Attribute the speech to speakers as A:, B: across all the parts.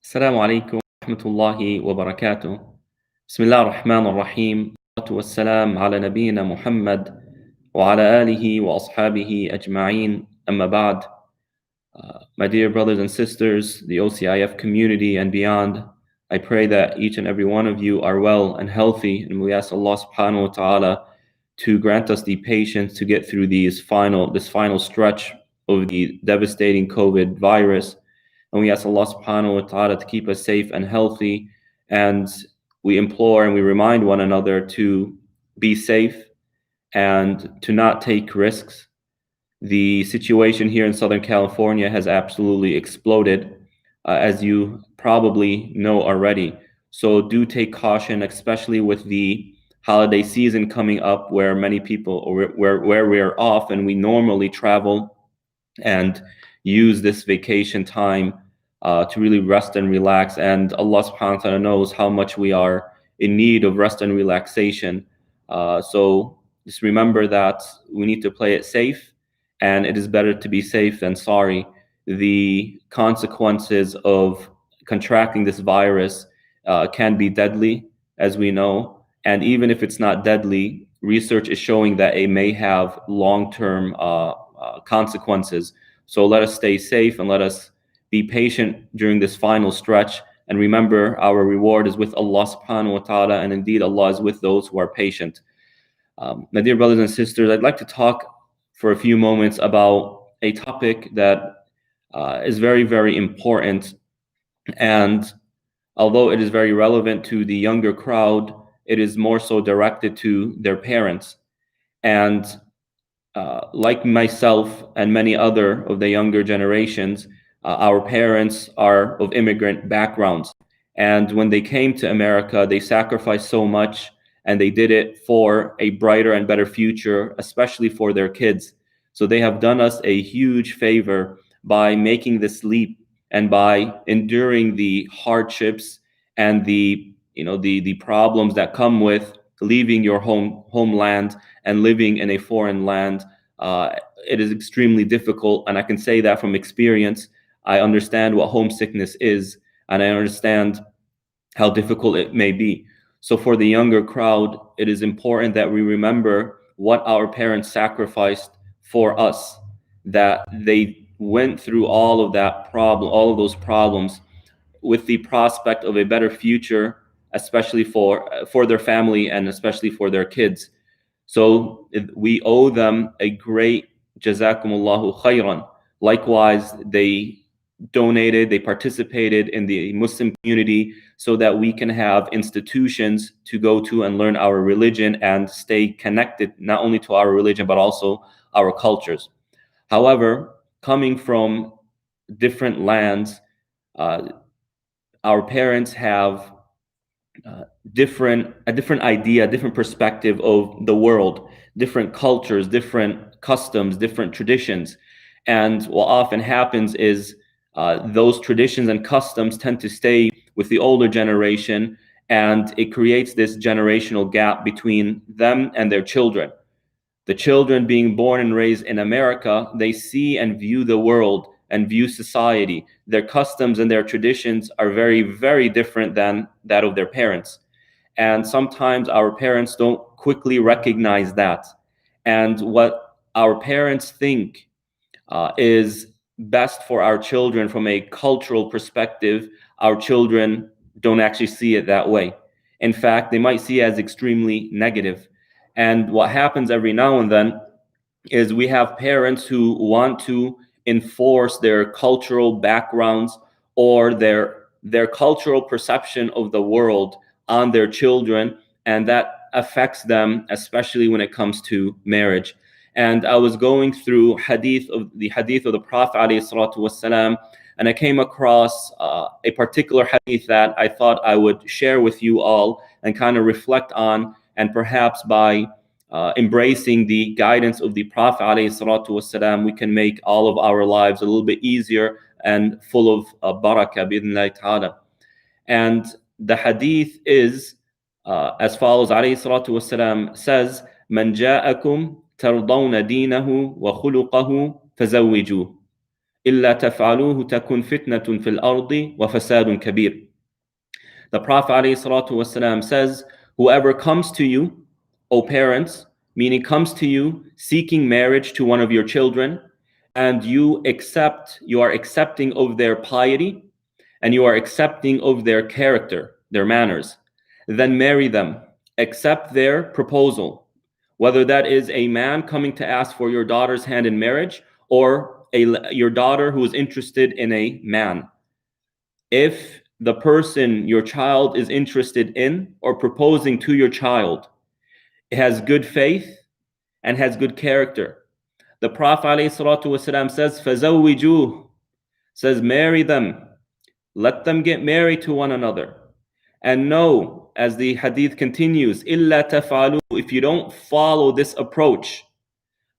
A: السلام عليكم ورحمة الله وبركاته. بسم الله الرحمن الرحيم. والصلاة والسلام على نبينا محمد وعلى آله وأصحابه أجمعين. أما بعد. My dear brothers and sisters, the OCIF community and beyond, I pray that each and every one of you are well and healthy, and we ask Allah subhanahu wa ta'ala to grant us the patience to get through this final stretch of the devastating COVID virus. And we ask Allah subhanahu wa ta'ala to keep us safe and healthy. And we implore and we remind one another to be safe and to not take risks. The situation here in Southern California has absolutely exploded, as you probably know already. So do take caution, especially with the holiday season coming up, where many people, or where we're off and we normally travel and use this vacation time to really rest and relax. And Allah subhanahu wa ta'ala knows how much we are in need of rest and relaxation. So just remember that we need to play it safe, and it is better to be safe than sorry. The consequences of contracting this virus can be deadly, as we know. And even if it's not deadly, research is showing that it may have long-term consequences. So let us stay safe and let us be patient during this final stretch. And remember, our reward is with Allah subhanahu wa ta'ala, and indeed Allah is with those who are patient. My dear brothers and sisters, I'd like to talk for a few moments about a topic that is very, very important. And although it is very relevant to the younger crowd, it is more so directed to their parents. And like myself and many other of the younger generations, our parents are of immigrant backgrounds. And when they came to America, they sacrificed so much, and they did it for a brighter and better future, especially for their kids. So they have done us a huge favor by making this leap and by enduring the hardships and the problems that come with leaving your homeland and living in a foreign land. It is extremely difficult, and I can say that from experience. I understand what homesickness is, and I understand how difficult it may be. So for the younger crowd, it is important that we remember what our parents sacrificed for us, that they went through all of those problems with the prospect of a better future, especially for their family and especially for their kids. So we owe them a great jazakumullahu khairan. Likewise, they donated, they participated in the Muslim community so that we can have institutions to go to and learn our religion and stay connected not only to our religion but also our cultures. However, coming from different lands, our parents have a different idea, different perspective of the world, different cultures, different customs, different traditions. And what often happens is those traditions and customs tend to stay with the older generation, and it creates this generational gap between them and their children. The children being born and raised in America, they see and view the world and view society. Their customs and their traditions are very, very different than that of their parents. And sometimes our parents don't quickly recognize that. And what our parents think is best for our children from a cultural perspective, our children don't actually see it that way. In fact, they might see it as extremely negative. And what happens every now and then is we have parents who want to enforce their cultural backgrounds or their cultural perception of the world on their children, and that affects them, especially when it comes to marriage. And I was going through the hadith of the Prophet ﷺ, and I came across a particular hadith that I thought I would share with you all and kind of reflect on, and perhaps by embracing the guidance of the Prophet ﷺ, we can make all of our lives a little bit easier and full of barakah bi'idhnillahi ta'ala. And the hadith is as follows. ﷺ says, "Man ja'akum tardawna dinahu wa khuluqahu fazawwijuh." إِلَّا تَفْعَلُوهُ تَكُنْ فِتْنَةٌ فِي الْأَرْضِ وَفَسَادٌ كَبِيرٌ. The Prophet ﷺ says, whoever comes to you, O parents, meaning comes to you seeking marriage to one of your children, and you are accepting of their piety, and you are accepting of their character, their manners, then marry them. Accept their proposal, whether that is a man coming to ask for your daughter's hand in marriage, or your daughter who is interested in a man. If the person your child is interested in or proposing to your child has good faith and has good character, the Prophet ﷺ says, فَزَوِّجُوهُ, says marry them, let them get married to one another. And know, as the hadith continues, إِلَّا تَفْعَلُوا, if you don't follow this approach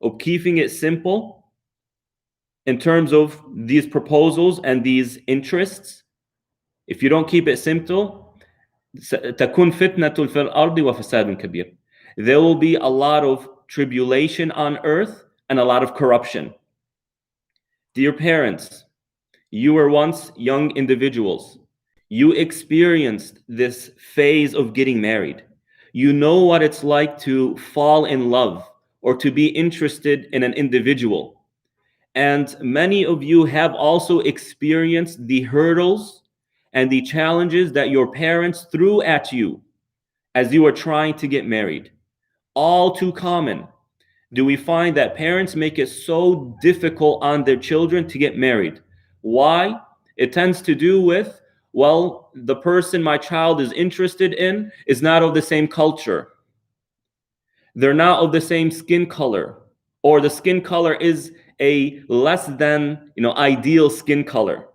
A: of keeping it simple in terms of these proposals and these interests, if you don't keep it simple, تَكُنْ فِتْنَةٌ فِي الْأَرْضِ وَفَسَادٌ كَبِيرٌ. There will be a lot of tribulation on earth and a lot of corruption. Dear parents, you were once young individuals. You experienced this phase of getting married. You know what it's like to fall in love or to be interested in an individual. And many of you have also experienced the hurdles and the challenges that your parents threw at you as you were trying to get married. All too common do we find that parents make it so difficult on their children to get married. Why? It tends to do with, well, the person my child is interested in is not of the same culture. They're not of the same skin color, or the skin color is a less than, ideal skin color.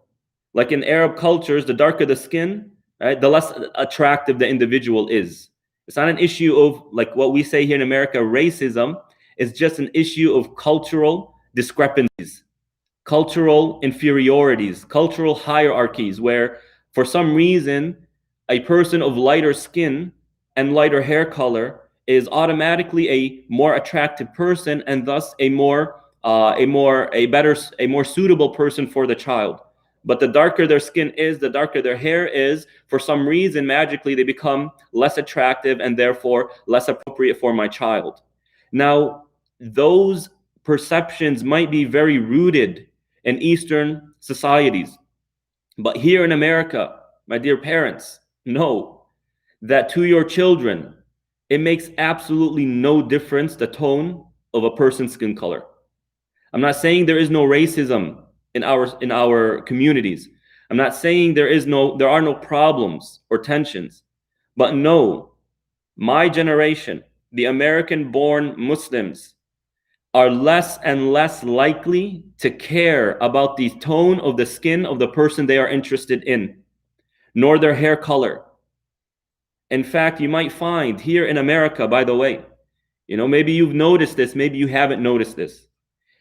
A: Like in Arab cultures, the darker the skin, right, the less attractive the individual is. It's not an issue of, like what we say here in America, racism. It's just an issue of cultural discrepancies, cultural inferiorities, cultural hierarchies, where for some reason a person of lighter skin and lighter hair color is automatically a more attractive person, and thus a more suitable person for the child. But the darker their skin is, the darker their hair is, for some reason magically they become less attractive and therefore less appropriate for my child. Now, those perceptions might be very rooted in Eastern societies. But here in America, my dear parents, know that to your children, it makes absolutely no difference the tone of a person's skin color. I'm not saying there is no racism in our communities. I'm not saying there are no problems or tensions. But no, my generation, the American-born Muslims, are less and less likely to care about the tone of the skin of the person they are interested in, nor their hair color. In fact, you might find here in America, by the way, maybe you've noticed this, maybe you haven't noticed this.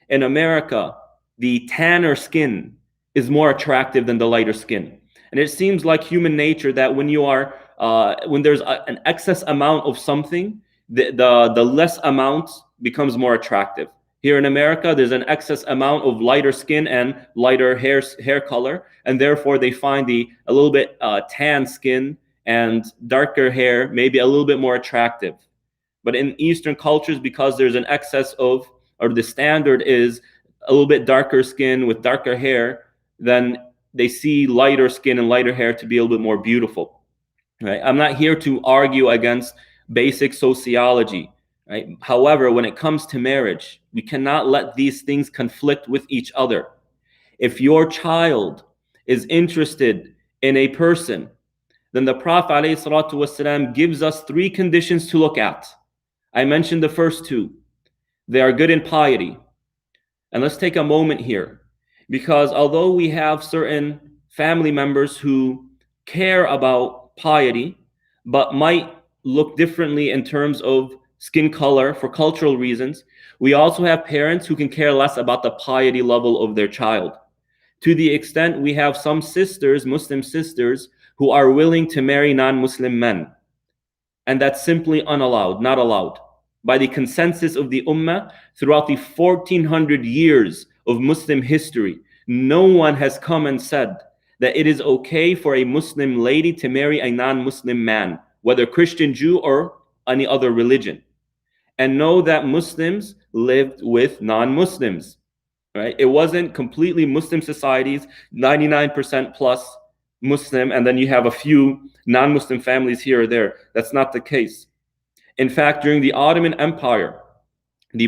A: In America, the tanner skin is more attractive than the lighter skin. And it seems like human nature that when there's an excess amount of something, the less amount becomes more attractive. Here in America, there's an excess amount of lighter skin and lighter hair color, and therefore they find a little bit tan skin and darker hair maybe a little bit more attractive. But in Eastern cultures, because there's an excess of, or the standard is a little bit darker skin with darker hair, then they see lighter skin and lighter hair to be a little bit more beautiful. Right? I'm not here to argue against basic sociology. Right? However, when it comes to marriage, we cannot let these things conflict with each other. If your child is interested in a person, then the Prophet ﷺ gives us 3 conditions to look at. I mentioned the first 2. They are good in piety. And let's take a moment here, because although we have certain family members who care about piety, but might look differently in terms of skin color for cultural reasons, we also have parents who can care less about the piety level of their child. To the extent we have some sisters, Muslim sisters, who are willing to marry non-Muslim men. And that's simply unallowed, not allowed. By the consensus of the Ummah, throughout the 1400 years of Muslim history, no one has come and said that it is okay for a Muslim lady to marry a non-Muslim man, whether Christian, Jew, or any other religion. And know that Muslims lived with non-Muslims, right? It wasn't completely Muslim societies, 99% plus Muslim, and then you have a few non-Muslim families here or there. That's not the case. In fact, during the Ottoman Empire, the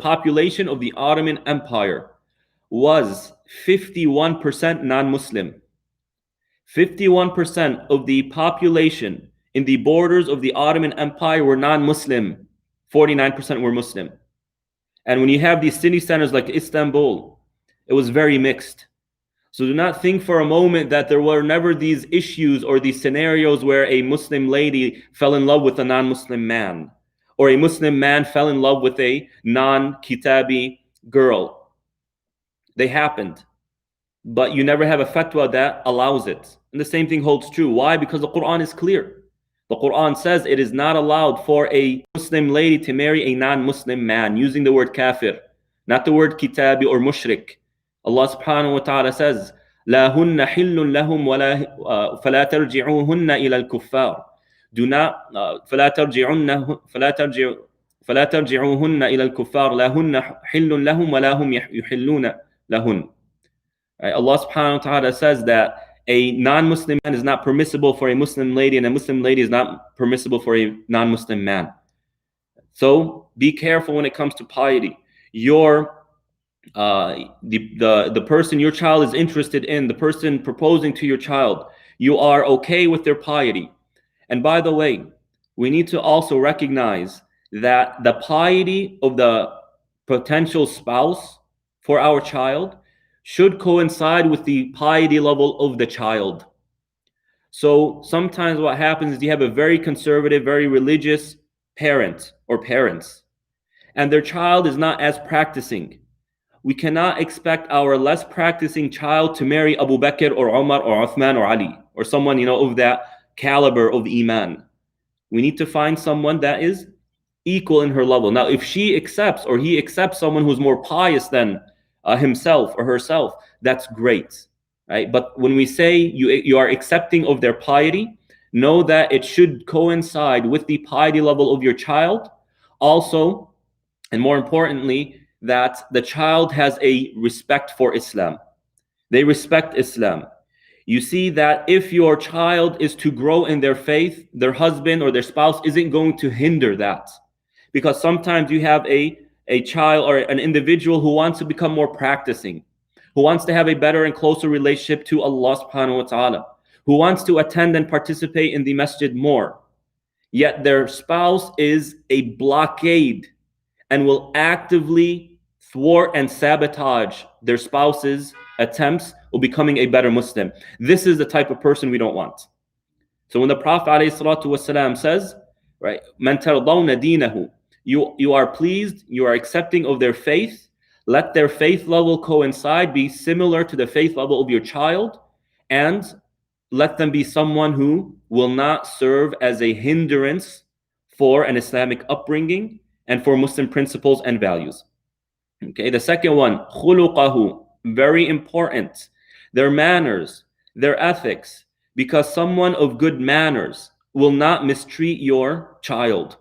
A: population of the Ottoman Empire was 51% non-Muslim. 51% of the population in the borders of the Ottoman Empire were non-Muslim. 49% were Muslim. And when you have these city centers like Istanbul, it was very mixed. So do not think for a moment that there were never these issues or these scenarios where a Muslim lady fell in love with a non-Muslim man, or a Muslim man fell in love with a non-Kitabi girl. They happened. But you never have a fatwa that allows it. And the same thing holds true. Why? Because the Quran is clear. The Quran says it is not allowed for a Muslim lady to marry a non-Muslim man, using the word kafir, not the word kitabi or mushrik. Allah subhanahu wa ta'ala says, لا هن حل لهم ولا فلا ترجعوهن إلى الكفار. Do not فلا ترجعوهن إلى الكفار لا هن حل لهم ولا هم يحلون لهن. Allah subhanahu wa ta'ala says that a non-Muslim man is not permissible for a Muslim lady, and a Muslim lady is not permissible for a non-Muslim man. So be careful when it comes to piety. The person your child is interested in, the person proposing to your child, you are okay with their piety. And by the way, we need to also recognize that the piety of the potential spouse for our child should coincide with the piety level of the child. So sometimes what happens is you have a very conservative, very religious parent or parents, and their child is not as practicing. We cannot expect our less practicing child to marry Abu Bakr or Umar or Uthman or Ali or someone, of that caliber of Iman. We need to find someone that is equal in her level. Now, if she accepts or he accepts someone who's more pious than himself or herself, that's great, right? But when we say you are accepting of their piety, know that it should coincide with the piety level of your child. Also, and more importantly, that the child has a respect for Islam. They respect Islam. You see that if your child is to grow in their faith, their husband or their spouse isn't going to hinder that. Because sometimes you have a child or an individual who wants to become more practicing, who wants to have a better and closer relationship to Allah subhanahu wa ta'ala, who wants to attend and participate in the masjid more. Yet their spouse is a blockade and will actively thwart and sabotage their spouse's attempts of becoming a better Muslim. This is the type of person we don't want. So when the Prophet ﷺ says, right, مَنْ تَرْضَوْنَ دِينَهُ, you are pleased, you are accepting of their faith, let their faith level coincide, be similar to the faith level of your child, and let them be someone who will not serve as a hindrance for an Islamic upbringing and for Muslim principles and values. Okay, the second one, خُلُقَهُ, very important. Their manners, their ethics, because someone of good manners will not mistreat your child.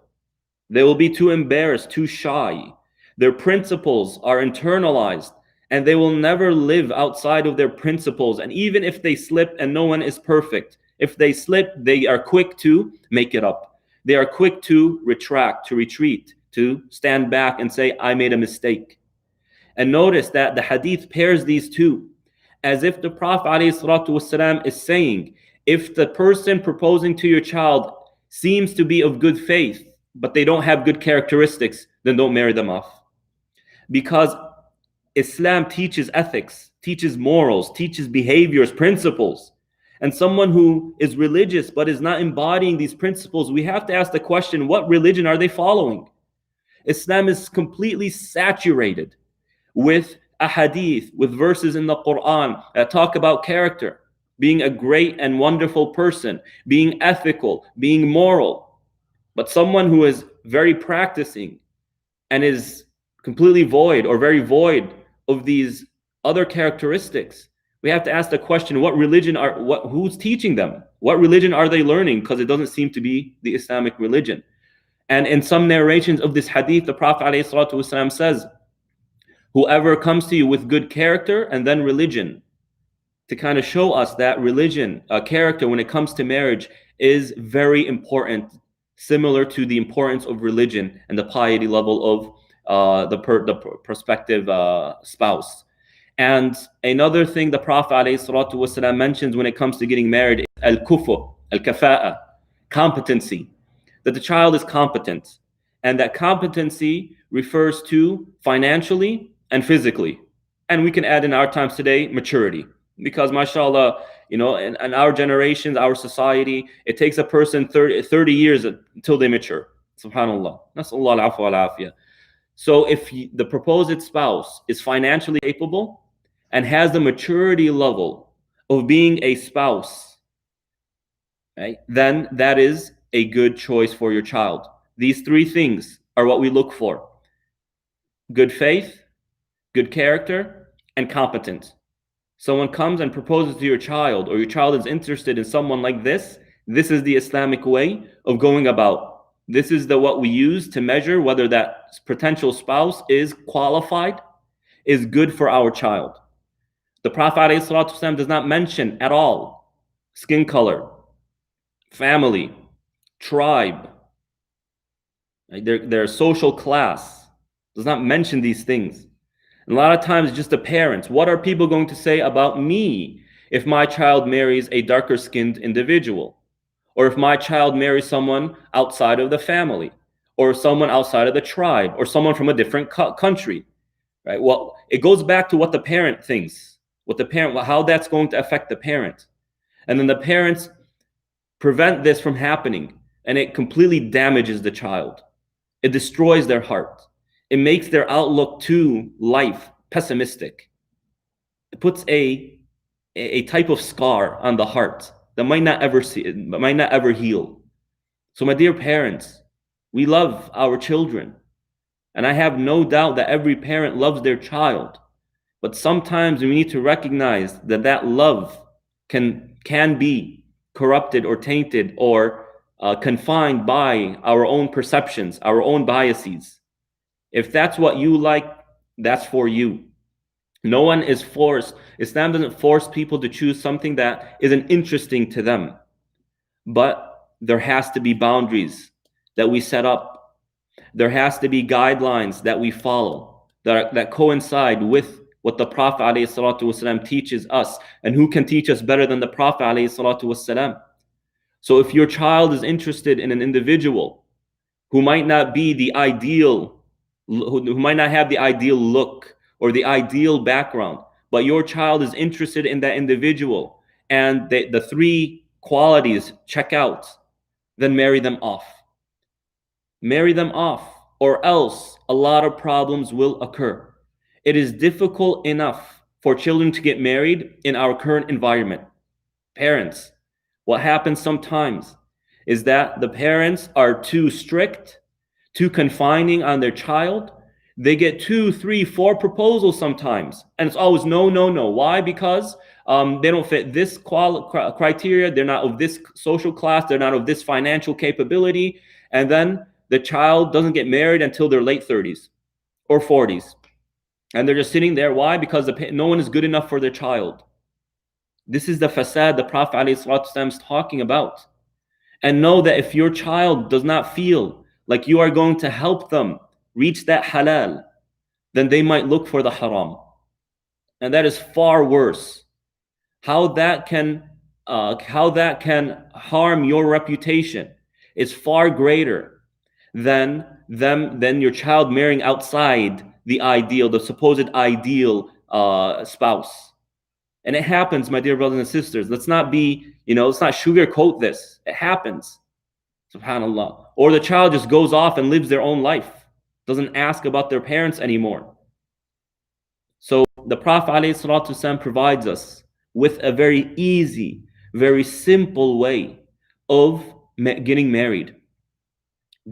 A: They will be too embarrassed, too shy. Their principles are internalized, and they will never live outside of their principles. And even if they slip, and no one is perfect, if they slip, they are quick to make it up. They are quick to retract, to retreat, to stand back and say, I made a mistake. And notice that the hadith pairs these two, as if the Prophet ﷺ is saying, if the person proposing to your child seems to be of good faith, but they don't have good characteristics, then don't marry them off. Because Islam teaches ethics, teaches morals, teaches behaviors, principles. And someone who is religious but is not embodying these principles, we have to ask the question, what religion are they following? Islam is completely saturated with ahadith, with verses in the Quran that talk about character, being a great and wonderful person, being ethical, being moral. But someone who is very practicing and is completely void or very void of these other characteristics. We have to ask the question, who's teaching them? What religion are they learning? Because it doesn't seem to be the Islamic religion. And in some narrations of this hadith, the Prophet ﷺ says, whoever comes to you with good character and then religion, to kind of show us that religion, character, when it comes to marriage, is very important, similar to the importance of religion and the piety level of the prospective spouse. And another thing the Prophet ﷺ mentions when it comes to getting married is al-kufu, al-kafa'a, competency, that the child is competent. And that competency refers to financially and physically. And we can add in our times today, maturity. Because mashallah, in our generations, our society, it takes a person 30 years until they mature. Subhanallah. Nasallallahu al-afwa wal-afiyah. So if the proposed spouse is financially capable and has the maturity level of being a spouse, right, then that is a good choice for your child. These three things are what we look for: good faith, good character, and competence. Someone comes and proposes to your child, or your child is interested in someone like this. This is the Islamic way of going about. This is what we use to measure whether that potential spouse is qualified, is good for our child. The Prophet ﷺ does not mention at all skin color, family, tribe, their social class. Does not mention these things. And a lot of times, just the parents. What are people going to say about me if my child marries a darker skinned individual? Or if my child marries someone outside of the family, or someone outside of the tribe, or someone from a different country, right? Well, it goes back to what the parent thinks, how that's going to affect the parent. And then the parents prevent this from happening, and it completely damages the child. It destroys their heart. It makes their outlook to life pessimistic. It puts a type of scar on the heart that might not ever heal. So my dear parents, we love our children. And I have no doubt that every parent loves their child. But sometimes we need to recognize that that love can be corrupted or tainted or confined by our own perceptions, our own biases. If that's what you like, that's for you. No one is forced. Islam doesn't force people to choose something that isn't interesting to them. But there has to be boundaries that we set up. There has to be guidelines that we follow that coincide with what the Prophet ﷺ teaches us. And who can teach us better than the Prophet ﷺ? So if your child is interested in an individual who might not be the ideal, who might not have the ideal look or the ideal background, but your child is interested in that individual and the three qualities check out, then marry them off. Marry them off, or else a lot of problems will occur. It is difficult enough for children to get married in our current environment. Parents, what happens sometimes is that the parents are too strict, too confining on their child. They get 2, 3, 4 proposals sometimes, and it's always no, no, no. Why? Because they don't fit this criteria. They're not of this social class. They're not of this financial capability. And then the child doesn't get married until their late 30s or 40s. And they're just sitting there. Why? Because no one is good enough for their child. This is the fasad the Prophet ﷺ is talking about. And know that if your child does not feel like you are going to help them reach that halal, then they might look for the haram. And that is far worse. How that can harm your reputation is far greater than your child marrying outside the supposed ideal spouse. And it happens, my dear brothers and sisters. Let's not sugarcoat this. It happens. Subhanallah. Or the child just goes off and lives their own life, doesn't ask about their parents anymore. So the Prophet ﷺ provides us with a very easy, very simple way of getting married.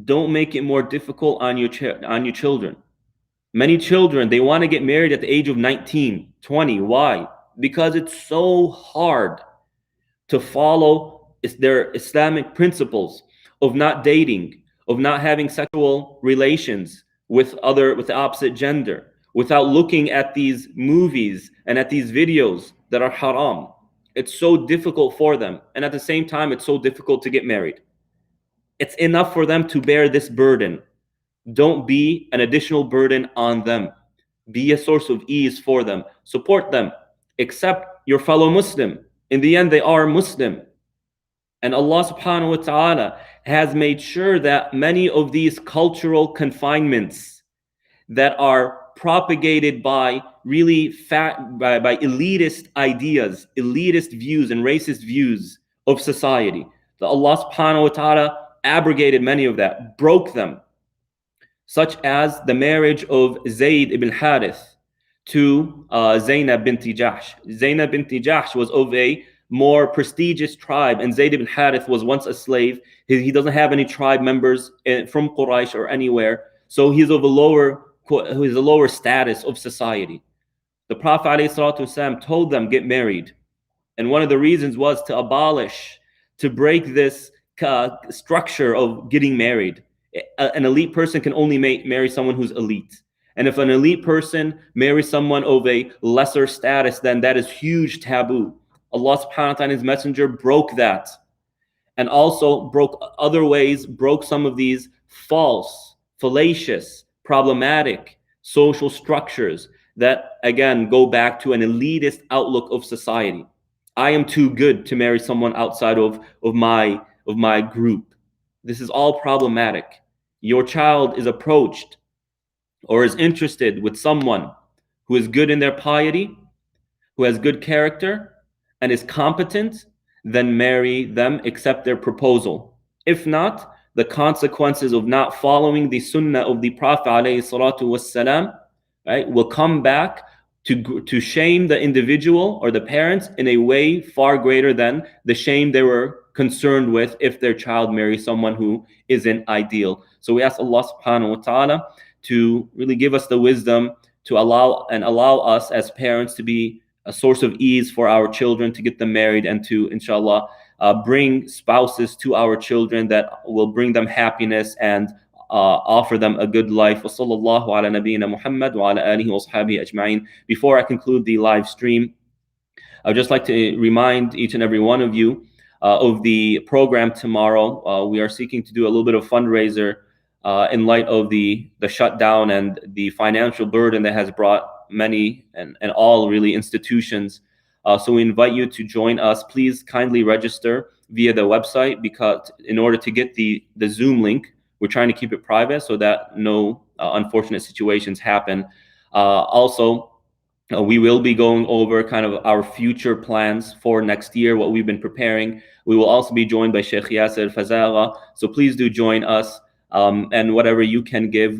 A: Don't make it more difficult on your children. Many children, they want to get married at the age of 19, 20. Why? Because it's so hard to follow their Islamic principles of not dating, of not having sexual relations with the opposite gender, without looking at these movies and at these videos that are haram. It's so difficult for them. And at the same time, it's so difficult to get married. It's enough for them to bear this burden. Don't be an additional burden on them. Be a source of ease for them. Support them. Accept your fellow Muslim. In the end, they are Muslim. And Allah subhanahu wa ta'ala has made sure that many of these cultural confinements that are propagated by really by elitist ideas, elitist views and racist views of society, that Allah subhanahu wa ta'ala abrogated many of that, broke them, such as the marriage of Zayd ibn Harith to Zaynab binti Jahsh. Zaynab binti Jahsh was of a more prestigious tribe, and Zayd ibn Harith was once a slave. He doesn't have any tribe members from Quraysh or anywhere, so he's of a lower status of society. The Prophet ﷺ told them, get married. And one of the reasons was to abolish, to break this structure of getting married. An elite person can only marry someone who's elite. And if an elite person marries someone of a lesser status, then that is huge taboo. Allah subhanahu wa ta'ala and His Messenger broke that. And also broke other ways, broke some of these false, fallacious, problematic social structures that, again, go back to an elitist outlook of society. I am too good to marry someone outside of my group. This is all problematic. Your child is approached or is interested with someone who is good in their piety, who has good character, and is competent, then marry them, accept their proposal. If not, the consequences of not following the sunnah of the Prophet ﷺ, right, will come back to shame the individual or the parents in a way far greater than the shame they were concerned with if their child marries someone who isn't ideal. So we ask Allah subhanahu wa ta'ala to really give us the wisdom to allow us as parents to be a source of ease for our children, to get them married, and to, inshallah, bring spouses to our children that will bring them happiness and offer them a good life. Wa sallallahu ala nabiyyina Muhammad wa ala alihi wa sahbihi ajma'in. Before I conclude the live stream, I would just like to remind each and every one of you of the program tomorrow. We are seeking to do a little bit of fundraiser in light of the shutdown and the financial burden that has brought many and all really institutions. So we invite you to join us. Please kindly register via the website, because in order to get the Zoom link, we're trying to keep it private so that no unfortunate situations happen. Also, we will be going over kind of our future plans for next year, what we've been preparing. We will also be joined by Sheikh Yasser Fazagha. So please do join us. And whatever you can give,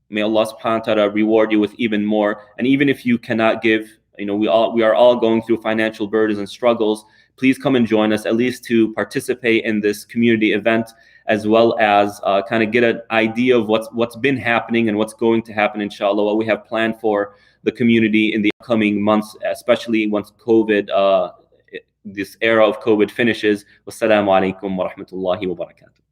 A: may Allah subhanahu wa ta'ala reward you with even more. And even if you cannot give, we are all going through financial burdens and struggles. Please come and join us, at least to participate in this community event, as well as kind of get an idea of what's been happening and what's going to happen, inshallah, what we have planned for the community in the upcoming months, especially once this era of COVID finishes. Wassalamu alaikum wa rahmatullahi wa barakatuh.